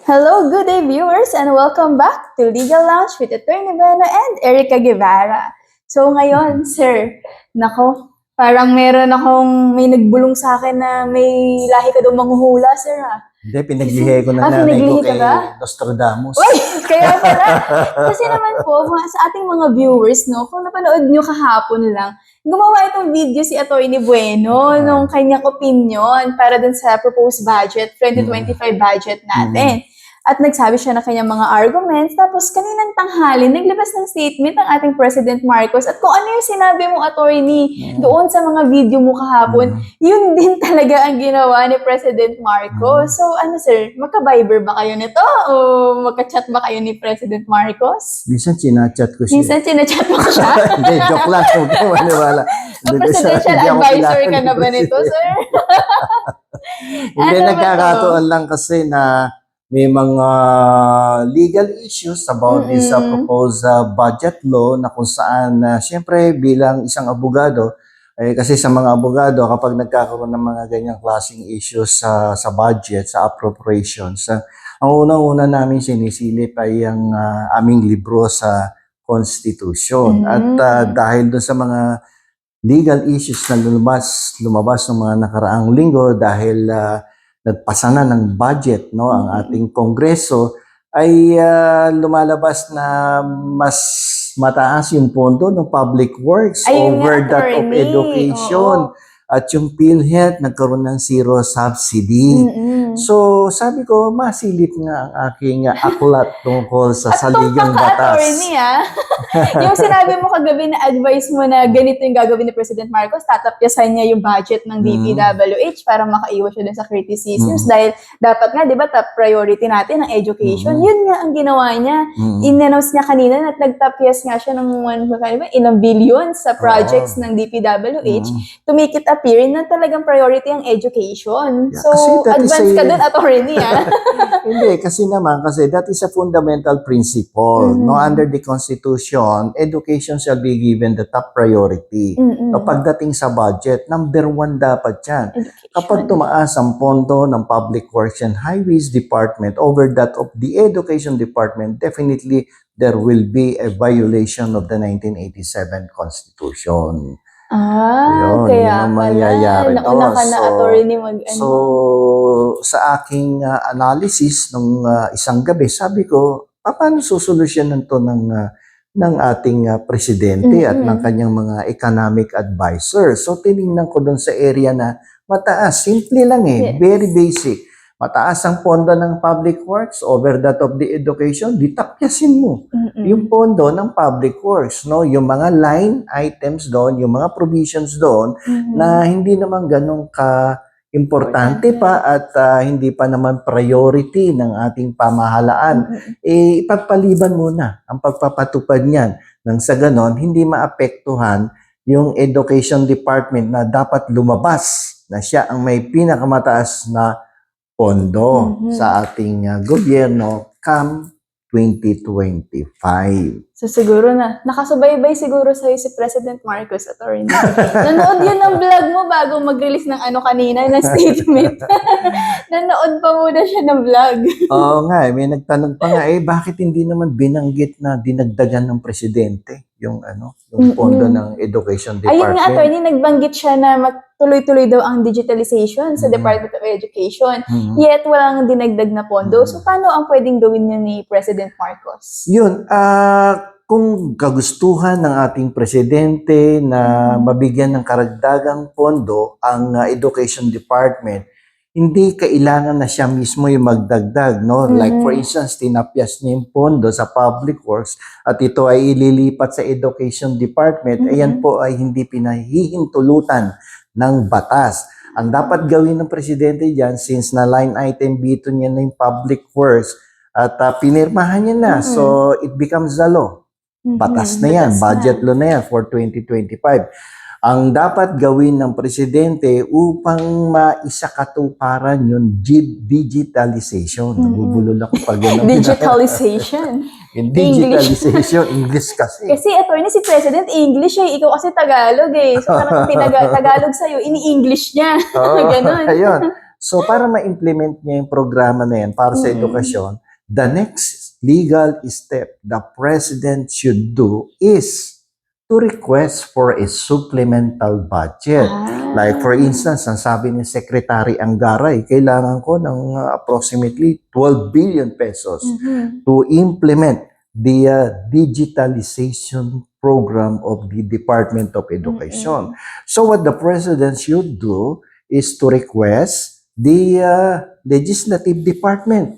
Hello, good day viewers, and welcome back to Legal Lounge with Attorney Beno and Erica Guevara. So ngayon, sir, nako, parang may nagbulong sa akin na may lahi ka daw manghuhula, sir, ha? Hindi, pinaglihi ko na nanay ko pinaglihi ka kay ba? Nostradamus. Uy, kaya pala. Kasi naman po, sa ating mga viewers, no, kung napanood nyo kahapon lang, gumawa itong video si Attorney Bueno nung kanyang opinion para dun sa proposed budget, 2025 budget natin. At nagsabi siya ng kanyang mga arguments. Tapos kaninang tanghali, naglabas ng statement ang ating President Marcos. At kung ano yung sinabi mo, attorney, doon sa mga video mo kahapon, yun din talaga ang ginawa ni President Marcos. So ano sir, magka-Viber ba kayo nito? O magka-chat ba kayo ni President Marcos? Minsan sinachat ko siya. Minsan sinachat mo siya? Hindi, joke lang. Huwag kayo maniwala. Presidential advisor ka na ba nito, sir? Hindi, Ano ba nagkakataon lang kasi na may mga legal issues about this proposed budget law na kung saan, siyempre bilang isang abogado, kasi sa mga abogado, kapag nagkakaroon ng mga ganyang klaseng issues sa budget, sa appropriations, ang unang-una namin sinisilip ay ang aming libro sa Constitution. At dahil doon sa mga legal issues na lumabas ng mga nakaraang linggo dahil nagpasa na ng budget, no, ang ating Kongreso, ay lumalabas na mas mataas yung pondo ng public works over that of education. At yung PhilHealth nagkaroon ng zero subsidy. So sabi ko, masilip nga ang aking aklat tungkol sa saligang batas. Attorney, yung sinabi mo kagabi na advice mo na ganito yung gagawin ni President Marcos, tatapyasan niya yung budget ng DPWH para makaiwas siya dun sa criticisms dahil dapat nga, di ba, top priority natin ang education. Yun nga ang ginawa niya. In-announce niya kanina na nagtapyas nga siya ng ilang billions sa projects ng DPWH to make it appear na talagang priority ang education. Yeah, so, advance ka dun, attorney, Hindi, kasi that is a fundamental principle. No, under the Constitution, education shall be given the top priority. No, pagdating sa budget, number 1 dapat yan. Kapag tumaas ang pondo ng Public Works and Highways Department over that of the Education Department, definitely there will be a violation of the 1987 Constitution. Yun, kaya yun ang mangyayari to. nauna ka na, attorney, So, sa aking analysis nung isang gabi, sabi ko, paano susolusyonan to ng ating presidente at ng kanyang mga economic advisors? So, tinignan ko doon sa area na mataas. Simple lang very basic. Mataas ang pondo ng public works over that of the education, ditapyasin mo yung pondo ng public works, no? Yung mga line items doon, yung mga provisions doon na hindi naman ganun ka-importante pa at hindi pa naman priority ng ating pamahalaan. Ipagpaliban muna ang pagpapatupad niyan nang sa ganon, hindi maapektuhan yung education department na dapat lumabas na siya ang may pinakamataas na pondo sa ating gobyerno come 2025. So siguro nakasubaybay siguro sa'yo si President Marcos, attorney. Nanood yun ng vlog mo bago mag-release ng kanina, ng statement. Nanood pa muna siya ng vlog. Oo nga, may nagtanong pa nga, bakit hindi naman binanggit na dinagdagan ng presidente yung pondo ng Education Department? Ayun nga, attorney, nagbanggit siya na tuloy-tuloy daw ang digitalization sa Department of Education. Yet, walang dinagdag na pondo. So, paano ang pwedeng gawin niya ni President Marcos? Yun, kung kagustuhan ng ating presidente na mabigyan ng karagdagang pondo ang Education Department, hindi kailangan na siya mismo yung magdagdag, no? Like for instance, tinapyas niya yung pondo sa Public Works at ito ay ililipat sa Education Department, ayan po ay hindi pinahihintulutan ng batas. Ang dapat gawin ng presidente diyan, since na line item dito niya na yung Public Works at pinirmahan niya na, so it becomes the law. Batas na yan, budget law na yan for 2025. Ang dapat gawin ng presidente upang maisakatuparan yung digitalization. Nabubulol ako pag gano'n. Digitalization. Digitalization, English kasi. Kasi attorney, si President English ikaw kasi Tagalog So parang Tagalog sa'yo, ini-English niya. Ganon. Ayun. So para ma-implement niya yung programa na yan para sa edukasyon, the next legal step the president should do is to request for a supplemental budget. Like for instance, ang sabi ni Secretary Anggaray, kailangan ko ng approximately 12 billion pesos to implement the digitalization program of the Department of Education. So what the president should do is to request the legislative department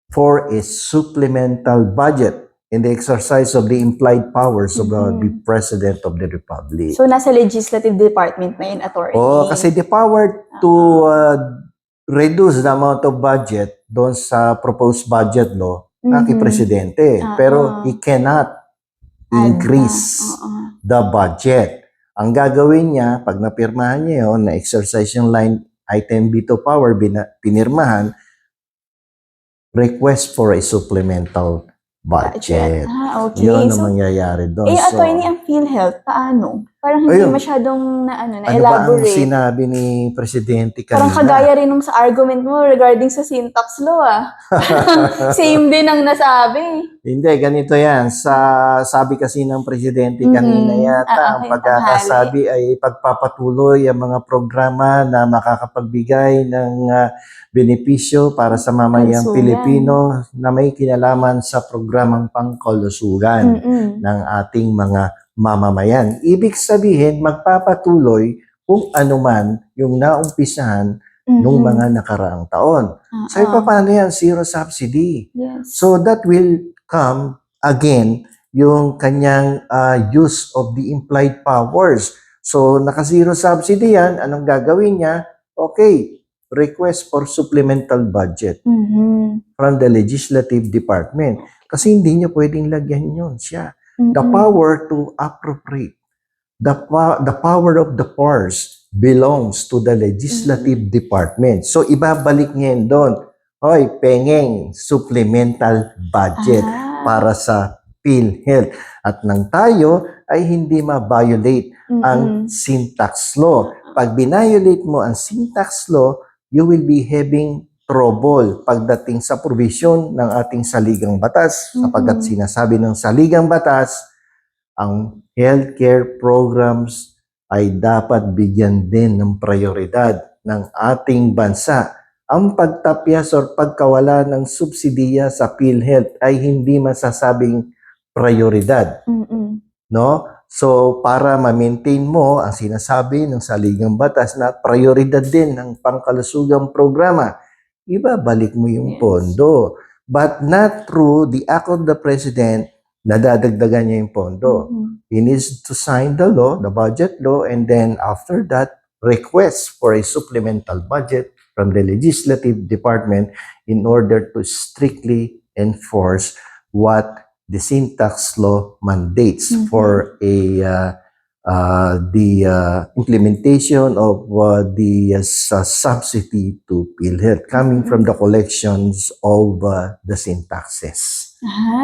for a supplemental budget in the exercise of the implied powers of the President of the Republic. So, nasa legislative department na yun, attorney. Oh, kasi the power to reduce the amount of budget doon sa proposed budget law kay presidente. Pero he cannot increase the budget. Ang gagawin niya, pag napirmahan niya yun, na-exercise yung line item B2 power, pinirmahan, request for a supplemental budget. Okay. Yun ang mangyayari doon. Attorney, ang PhilHealth, paano? Parang hindi masyadong ano ba ang na-elaborate. sinabi ni Presidente kanina? Parang kagaya rin nung sa argument mo regarding sa syntax law, Same din ang nasabi. Hindi, ganito yan. Sabi kasi ng Presidente kanina yata, ang pagkakasabi ay pagpapatuloy ang mga programa na makakapagbigay ng benepisyo para sa mamayang Pilipino na may kinalaman sa programang pangkalusugan ng ating mga mamamayan. Ibig sabihin, magpapatuloy kung ano man yung naumpisahan nung mga nakaraang taon. So, paano yan? Zero subsidy. Yes. So, that will come again yung kanyang use of the implied powers. So, naka-zero subsidy yan. Anong gagawin niya? Okay, request for supplemental budget from the legislative department. Kasi hindi niya pwedeng lagyan yun siya. The power to appropriate, the power of the purse belongs to the legislative department. So, ibabalik niya yun doon. Hoy, pengeng supplemental budget para sa PhilHealth. At nang tayo ay hindi ma-violate ang syntax law. Pag binayolate mo ang syntax law, you will be having trouble pagdating sa provision ng ating saligang batas. Sapagkat sinasabi ng saligang batas, ang healthcare programs ay dapat bigyan din ng prioridad ng ating bansa. Ang pagtapyas o pagkawala ng subsidiya sa PhilHealth ay hindi masasabing prioridad. No? So, para ma-maintain mo ang sinasabi ng saligang batas na prioridad din ng pangkalusugang programa, ibabalik mo yung pondo. But not through the act of the President, nadadagdagan niya yung pondo. He needs to sign the law, the budget law, and then after that, request for a supplemental budget from the legislative department in order to strictly enforce what the syntax law mandates for the implementation of the subsidy to PhilHealth coming from the collections of the syntaxes.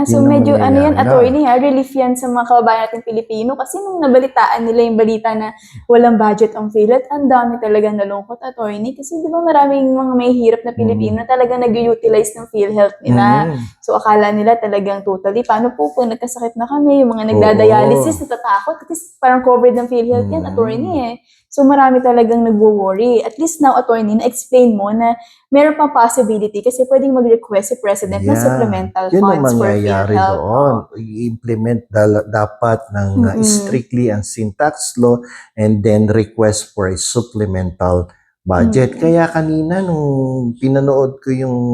So medyo yan, attorney, relief yan sa mga kababayan natin Pilipino kasi nung nabalitaan nila yung balita na walang budget ang PhilHealth, ang dami talagang nalungkot, attorney, kasi di ba maraming mga may hirap na Pilipino na talagang nag-utilize ng PhilHealth nila. So akala nila talagang totally, paano po kung nagkasakit na kami, yung mga nagdadialysis, natatakot, kasi parang covered ng PhilHealth yan, attorney So marami talagang nagwo-worry. At least now, attorney, na-explain mo na meron pang possibility kasi pwedeng mag-request si President ng supplemental funds for PhilHealth. Doon. I-implement dapat ng strictly ang syntax law and then request for a supplemental budget. Kaya kanina nung pinanood ko yung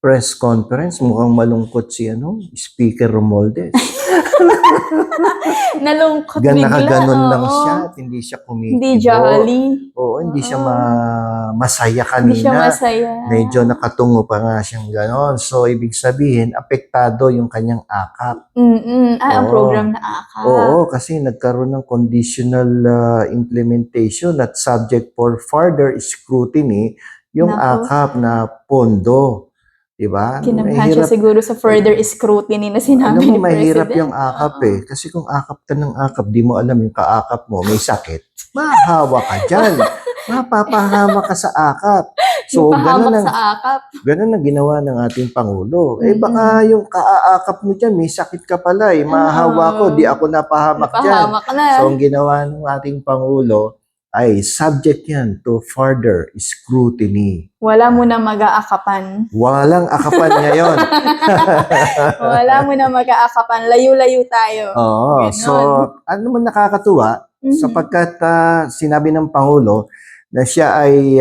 press conference, mukhang malungkot si Speaker Romualdez. Nalungkot bigla. Nakaganon lang siya at hindi siya kumikibo. Hindi jolly. Oo, hindi siya masaya kanina. Hindi siya masaya. Medyo nakatungo pa nga siyang ganon. So, ibig sabihin, apektado yung kanyang akap. Ang program na akap. Oo, kasi nagkaroon ng conditional implementation at subject for further scrutiny yung akap na pondo. Diba? Kinamhan siya siguro sa further scrutiny na sinabi ni President. Mahirap yung akap Kasi kung akap ka ng akap, di mo alam yung kaakap mo, may sakit, mahawa ka dyan. mapapahamak ka sa akap. So, Ipahamak sa akap. ganun ang ginawa ng ating Pangulo. Eh, Mm-mm. baka yung kaaakap mo dyan, may sakit ka pala eh. Mahahawa ko, di ako napahamak dyan. Napahamak na. So, ang ginawa ng ating Pangulo ay subject yan to further scrutiny. Wala mo na mag-aakapan. Walang akapan ngayon. Wala mo na mag-aakapan. Layo-layo tayo. Oo. Ganon. So, ano naman nakakatuwa, Mhm. sapagkat sinabi ng Pangulo na siya ay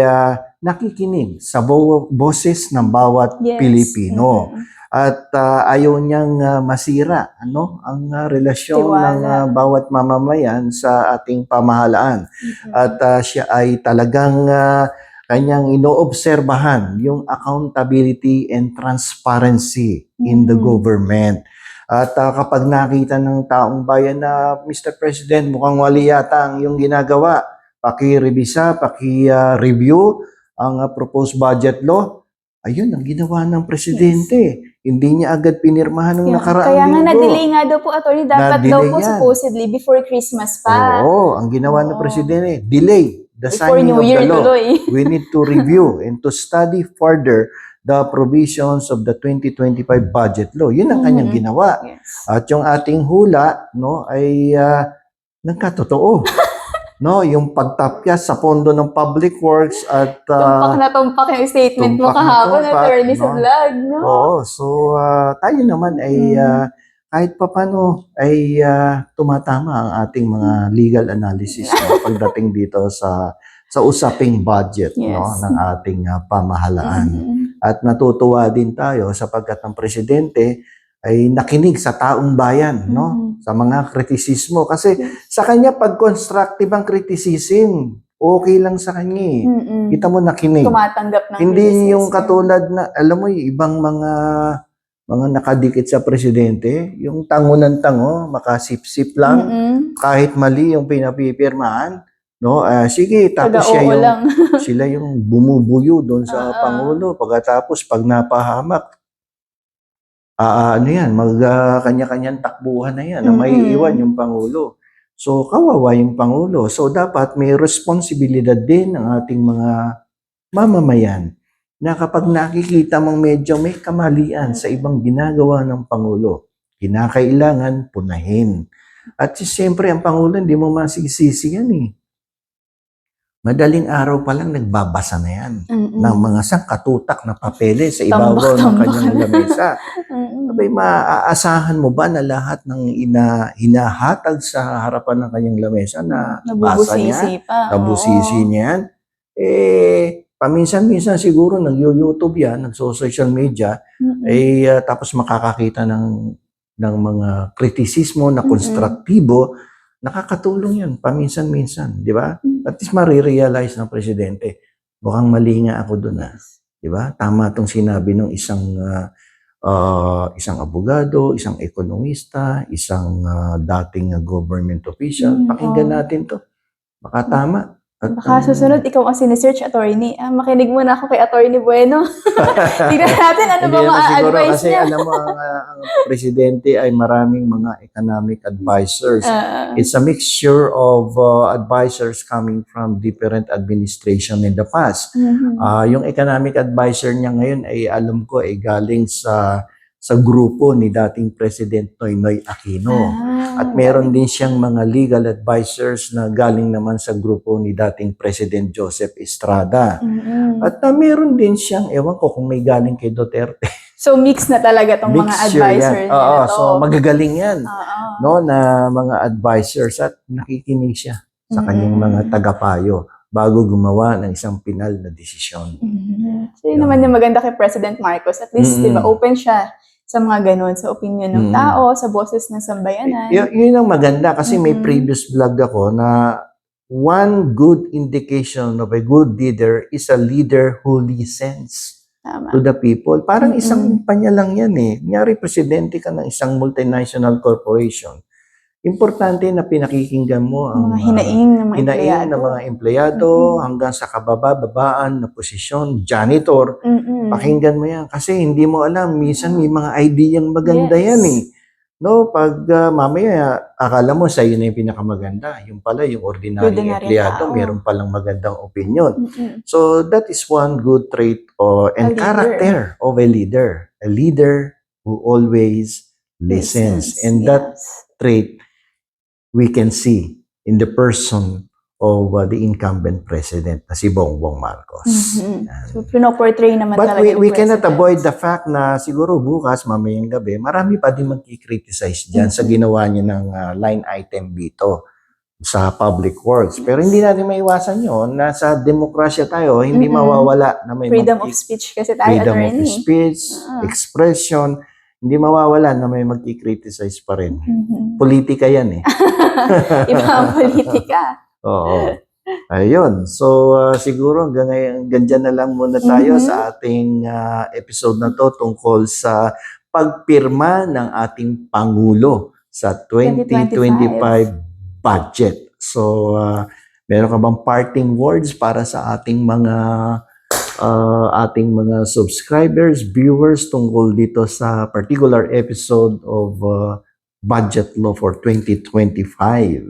nakikinig sa boses ng bawat Yes. Pilipino. Mhm. At ayaw niyang masira ang relasyon ng Tiwala. bawat mamamayan sa ating pamahalaan. Mhm. At siya ay talagang kanyang inoobserbahan yung accountability and transparency in the Mhm. government. At kapag nakita ng taong bayan na, Mr. President, mukhang wali yata ang yung ginagawa, paki-revisa, paki-review ang proposed budget law, ayun ang ginawa ng presidente. Hindi niya agad pinirmahan ng nakaraang Kaya nga linggo. na-delay nga daw po, attorney. Dapat daw Na-delay po yan. supposedly before Christmas pa. Oo, ang ginawa ng Oo. presidente, delay the Before signing New of Year the law. tuloy. We need to review and to study further the provisions of the 2025 budget law. Yun ang kanyang Mhm. ginawa. Yes. At yung ating hula, no, ay nagkatotoo. No, yung pagtapyas sa pondo ng public works at Tumpak na tumpak yung statement mo tumpak na kahapon, tumpak, attorney, sa no? vlog, no? Oo, so tayo naman ay kahit papano ay tumatama ang ating mga legal analysis no, pagdating dito sa usaping budget no, Yes. ng ating pamahalaan. Mhm. At natutuwa din tayo sapagkat ang presidente ay nakinig sa taong bayan no, sa mga kritisismo. Kasi sa kanya, pag constructive ang criticism, okay lang sa kanya eh. Mhm. Kita mo nakinig. Tumatanggap ng Hindi criticism. yung katulad na, alam mo, yung ibang mga nakadikit sa presidente, yung tango ng tango, makasip-sip lang, Mhm. kahit mali yung pinapipirmahan, no? Sige, tapos Taga-oo lang. sila yung bumubuyo doon sa Pangulo. Pagkatapos, pag napahamak, ano yan, kanya-kanyang takbuhan na yan, na may iwan yung Pangulo. So, kawawa yung Pangulo. So, dapat may responsibilidad din ng ating mga mamamayan na kapag nakikita mong medyo may kamalian sa ibang ginagawa ng Pangulo, kinakailangan punahin. At siyempre, ang Pangulo, hindi mo masisisi yan eh. Madaling araw pa lang nagbabasa na yan ng mga sangkatutak na papeles sa ibabaw ng kanyang lamesa. Sabay, maaasahan mo ba na lahat ng hinahatag sa harapan ng kanyang lamesa na basa niya, nabusisi niya yan? Paminsan-minsan siguro nag-YouTube yan, nagso-social media, tapos makakakita ng mga kritisismo na konstruktibo, nakakatulong yan paminsan-minsan, di ba? At least marirealize ng presidente, mukhang mali nga ako doon di ba? Tama itong sinabi ng isang abogado, isang ekonomista, isang dating government official. Pakinggan natin to. Baka tama. Baka susunod, ikaw ang sinesearch, attorney. Makinig muna ako kay Attorney Bueno. Tignan natin ano ba ma-advise kasi niya. alam mo, ang presidente ay maraming mga economic advisors. It's a mixture of advisors coming from different administration in the past. Yung economic advisor niya ngayon ay alam ko ay galing sa grupo ni dating President Noynoy Aquino. At meron din siyang mga legal advisors na galing naman sa grupo ni dating President Joseph Estrada. At meron din siyang, ewan ko kung may galing kay Duterte. So mix na talaga tong mga advisor niya na to. So magagaling yan no, na mga advisors at nakikinig siya sa kanyang mga tagapayo bago gumawa ng isang pinal na desisyon. So yun naman yung maganda kay President Marcos. At least, di ba, open siya sa mga ganun, sa opinion ng tao, sa boses ng sambayanan. Yun ang maganda kasi may previous vlog ako na one good indication of a good leader is a leader who listens to the people. Parang isang panya lang yan eh. Kunyari, presidente ka ng isang multinational corporation. Importante na pinakikinggan mo ang mga hinaing ng mga empleyado hanggang sa kababa-babaan na posisyon, janitor. Pakinggan mo yan kasi hindi mo alam, minsan may mga ideyang maganda yan eh. No, pag mamaya akala mo sa'yo na yung pinakamaganda, yung pala yung ordinaryong Ordinaryong empleyado, tao. meron palang magandang opinion. Mm-mm. So that is one good trait and leader. character of a leader. A leader who always listens. And that yes. trait we can see in the person of the incumbent president na si Bongbong Marcos. Mhm. So, pinoportray naman But talaga we ni cannot President. avoid the fact na siguro bukas, mamayang gabi, marami pa din magkikriticize dyan sa Mhm. ginawa niya ng line item dito sa public works. Pero hindi natin maiwasan yun. Nasa demokrasya tayo, hindi Mm-mm. mawawala na may Freedom of speech kasi tayo, freedom of attorney. speech, Ah. expression, hindi mawawala na may magkikriticize pa rin. Mhm. Politika yan eh. Iba ang politika. Oo. Ayun. So, siguro hanggang dyan na lang muna tayo Mhm. sa ating episode na to tungkol sa pagpirma ng ating Pangulo sa 2025 budget. So, meron ka bang parting words para sa ating mga subscribers, viewers tungkol dito sa particular episode of budget law for 2025?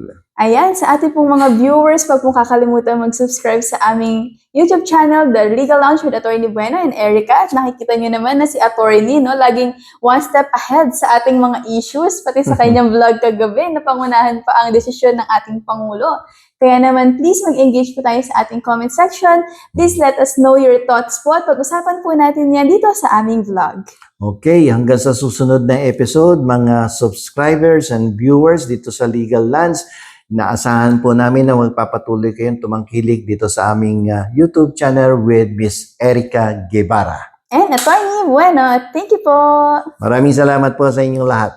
Ayan, sa ating pong mga viewers, wag pong kakalimutan mag-subscribe sa aming YouTube channel, The Legal Lounge with Attorney Bueno and Erica. At nakikita nyo naman na si Attorney, no, laging one step ahead sa ating mga issues, pati sa kanyang vlog kagabi, na pangunahan pa ang desisyon ng ating Pangulo. Kaya naman, please mag-engage po tayo sa ating comment section. Please let us know your thoughts po at pag-usapan po natin yan dito sa aming vlog. Okay, hanggang sa susunod na episode, mga subscribers and viewers dito sa Legal Lands, naasahan po namin na magpapatuloy kayong tumangkilik dito sa aming YouTube channel with Miss Erica Guevara. And Attorney Bueno, thank you po! Maraming salamat po sa inyong lahat.